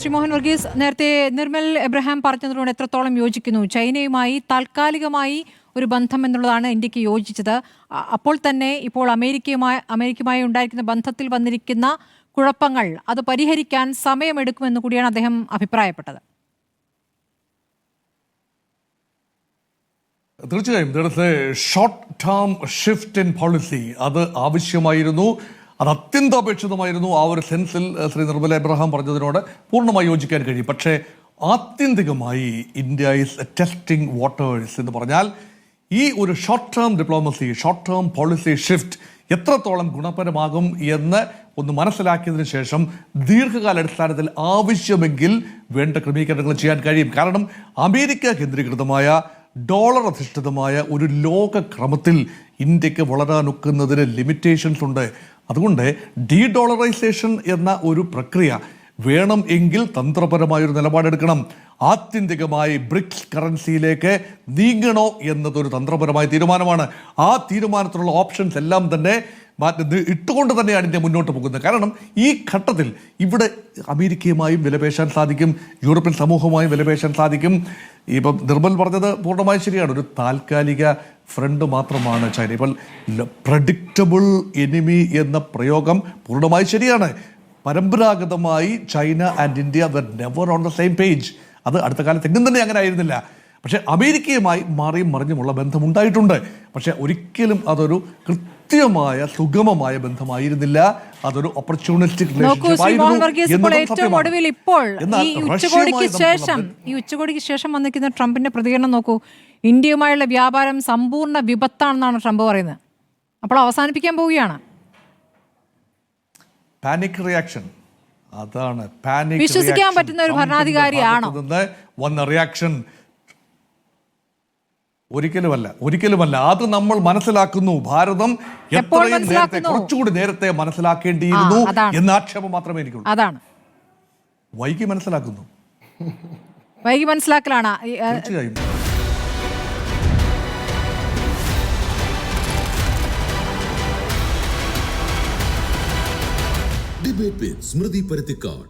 ശ്രീ മോഹൻ വർഗീസ്, നേരത്തെ നിർമ്മൽ എബ്രഹാം പറഞ്ഞതിനോട് എത്രത്തോളം യോജിക്കുന്നു? ചൈനയുമായി താൽക്കാലികമായി ഒരു ബന്ധം എന്നുള്ളതാണ് ഇന്ത്യക്ക് യോജിച്ചത്. അപ്പോൾ തന്നെ ഇപ്പോൾ അമേരിക്കയുമായി ഉണ്ടായിരിക്കുന്ന ബന്ധത്തിൽ വന്നിരിക്കുന്ന കുഴപ്പങ്ങൾ അത് പരിഹരിക്കാൻ സമയമെടുക്കുമെന്ന് കൂടിയാണ് അദ്ദേഹം അഭിപ്രായപ്പെട്ടത്. തീർച്ചയായും short term shift in policy അത് ആവശ്യമായിരുന്നു. അത് അത്യന്താപേക്ഷിതമായിരുന്നു. ആ ഒരു സെൻസിൽ ശ്രീ നിർമ്മല എബ്രഹാം പറഞ്ഞതിനോട് പൂർണ്ണമായി യോജിക്കാൻ കഴിയും. പക്ഷേ ആത്യന്തികമായി ഇന്ത്യ ഈസ് ടെസ്റ്റിംഗ് വാട്ടേഴ്സ് എന്ന് പറഞ്ഞാൽ ഈ ഒരു short term diplomacy, short term policy shift എത്രത്തോളം ഗുണപരമാകും എന്ന് ഒന്ന് മനസ്സിലാക്കിയതിനു ശേഷം ദീർഘകാലാടിസ്ഥാനത്തിൽ ആവശ്യമെങ്കിൽ വേണ്ട ക്രമീകരണങ്ങൾ ചെയ്യാൻ കഴിയും. കാരണം അമേരിക്ക കേന്ദ്രീകൃതമായ ഡോളർ അധിഷ്ഠിതമായ ഒരു ലോകക്രമത്തിൽ ഇന്ത്യക്ക് വളരാനൊക്കുന്നതിന് ലിമിറ്റേഷൻസ് ഉണ്ട്. അതുകൊണ്ട് ഡീ ഡോളറൈസേഷൻ എന്ന ഒരു പ്രക്രിയ വേണം എങ്കിൽ തന്ത്രപരമായൊരു നിലപാടെടുക്കണം. ആത്യന്തികമായി ബ്രിക്സ് കറൻസിയിലേക്ക് നീങ്ങണോ എന്നതൊരു തന്ത്രപരമായ തീരുമാനമാണ്. ആ തീരുമാനത്തിലുള്ള ഓപ്ഷൻസ് എല്ലാം തന്നെ ഇട്ടുകൊണ്ട് തന്നെയാണ് ഇന്ത്യ മുന്നോട്ട് പോകുന്നത്. കാരണം ഈ ഘട്ടത്തിൽ ഇവിടെ അമേരിക്കയുമായും വിലപേശാൻ സാധിക്കും, യൂറോപ്യൻ സമൂഹവുമായും വിലപേശാൻ സാധിക്കും. ഇപ്പം നിർമ്മൽ പറഞ്ഞത് പൂർണ്ണമായി ശരിയാണ്. ഒരു താൽക്കാലിക ഫ്രണ്ട് മാത്രമാണ് ചൈന. ഇപ്പോൾ പ്രഡിക്റ്റബിൾ എനിമി എന്ന പ്രയോഗം പൂർണ്ണമായി ശരിയാണ്. പരമ്പരാഗതമായി China and India were never on the same page. അത് അടുത്ത കാലത്ത് എങ്ങും തന്നെ അങ്ങനെ ആയിരുന്നില്ല. പക്ഷേ അമേരിക്കയുമായി മാറിയും മറിഞ്ഞുമുള്ള ബന്ധമുണ്ടായിട്ടുണ്ട്. പക്ഷെ ഒരിക്കലും അതൊരു കൃത്യമായ സുഗമമായ ബന്ധമായിരുന്നില്ല. അതൊരു ഓപ്പർച്യൂണിസ്റ്റിക് ഏറ്റവും ഒടുവിൽ ഇപ്പോൾ ഈ ഉച്ചകോടിക്ക് ശേഷം വന്നിരിക്കുന്ന ട്രംപിന്റെ പ്രതികരണം നോക്കൂ. ഇന്ത്യയുമായുള്ള വ്യാപാരം സമ്പൂർണ്ണ വിപത്താണെന്നാണ് ട്രംപ് പറയുന്നത്. അപ്പോൾ അവസാനിപ്പിക്കാൻ പോവുകയാണ്. പാനിക് റിയാക്ഷൻ, അതാണ് വിശ്വസിക്കാൻ പറ്റുന്ന ഒരു ഭരണാധികാരിയാണോ വന്ന റിയാക്ഷൻ? ഒരിക്കലുമല്ല. അത് നമ്മൾ മനസ്സിലാക്കുന്നു. ഭാരതം എത്രയും നേരത്തെ, കുറച്ചുകൂടി നേരത്തെ മനസ്സിലാക്കേണ്ടിയിരുന്നു എന്ന ആക്ഷേപം മാത്രമേ എനിക്കുള്ളൂ. അതാണ് വൈകി മനസ്സിലാക്കുന്നു. വൈകി മനസ്സിലാക്കലാണ്. തീർച്ചയായും ഡിബേറ്റ് വിത്ത് സ്മൃതി പരുത്തിക്കാട്.